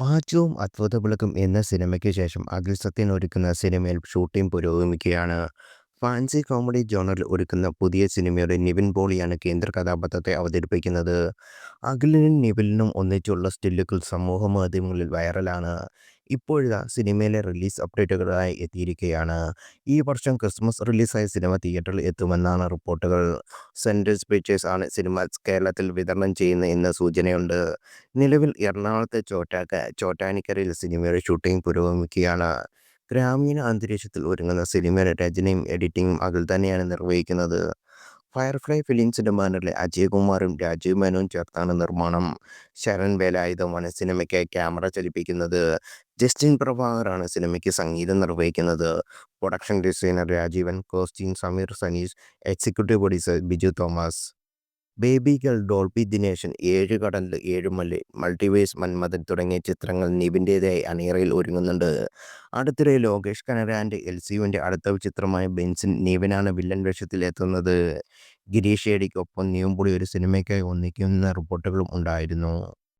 മാറ്റവും അത്ഭുതവിളക്കും എന്ന സിനിമയ്ക്ക് ശേഷം അഖിൽ സത്യൻ ഒരുക്കുന്ന സിനിമയിൽ ഷൂട്ടിംഗ് പുരോഗമിക്കുകയാണ്. ഫാൻസി കോമഡി ജോണറിൽ ഒരുക്കുന്ന പുതിയ സിനിമയുടെ നിവിൻ പോളിയാണ് കേന്ദ്ര കഥാപാത്രത്തെ അവതരിപ്പിക്കുന്നത്. അഖിലിനും നിവിനും ഒന്നിച്ചുള്ള സ്റ്റില്ലുകൾ സമൂഹ മാധ്യമങ്ങളിൽ വൈറലാണ്. ഇപ്പോഴിതാ സിനിമയിലെ റിലീസ് അപ്ഡേറ്റുകളായി എത്തിയിരിക്കുകയാണ്. ഈ വർഷം ക്രിസ്മസ് റിലീസായ സിനിമ തിയേറ്ററിൽ എത്തുമെന്നാണ് റിപ്പോർട്ടുകൾ. സെൻട്രൽ പിക്ചേഴ്സ് ആണ് സിനിമ കേരളത്തിൽ വിതരണം ചെയ്യുന്നത് എന്ന് സൂചനയുണ്ട്. നിലവിൽ എറണാകുളത്തെ ചോറ്റാനിക്കരയിൽ സിനിമയുടെ ഷൂട്ടിംഗ് പുരോഗമിക്കുകയാണ്. ഗ്രാമീണ അന്തരീക്ഷത്തിൽ ഒരുങ്ങുന്ന സിനിമയുടെ രചനയും എഡിറ്റിംഗും അഖിൽ തന്നെയാണ് നിർവഹിക്കുന്നത്. ഫയർഫ്ലൈ ഫിലിംസിന്റെ ബാനറിൽ അജയ്കുമാറും രാജീവ് മേനോനും ചേർത്താണ് നിർമ്മാണം. ശരൺ വേലായുധമാണ് സിനിമയ്ക്ക് ക്യാമറ ചലിപ്പിക്കുന്നത്. ജസ്റ്റിൻ പ്രഭാകറാണ് സിനിമയ്ക്ക് സംഗീതം നിർവഹിക്കുന്നത്. Production designer Rajeevan, costume Sameer Saneesh, executive producer Biju Thomas. Baby girl, Dolby Dineshan, ഏഴ് കടലിൽ ഏഴുമല, മൾട്ടിവേഴ്സ്, മന്മഥൻ തുടങ്ങിയ ചിത്രങ്ങൾ നിവിൻ്റേതായി അണിയറയിൽ ഒരുങ്ങുന്നുണ്ട്. അടുത്തിടെ ലോകേഷ് കനരാൻ്റെ എൽസിയുവിൻ്റെ അടുത്ത ചിത്രമായ ബെൻസിൽ നിവിനാണ് വില്ലൻ വേഷത്തിൽ എത്തുന്നത്. ഗിരീഷ് ഏടിക്കൊപ്പം നിവിൻ പോളി ഒരു സിനിമയ്ക്കായി ഒന്നിക്കുന്ന റിപ്പോർട്ടുകളും ഉണ്ടായിരുന്നു.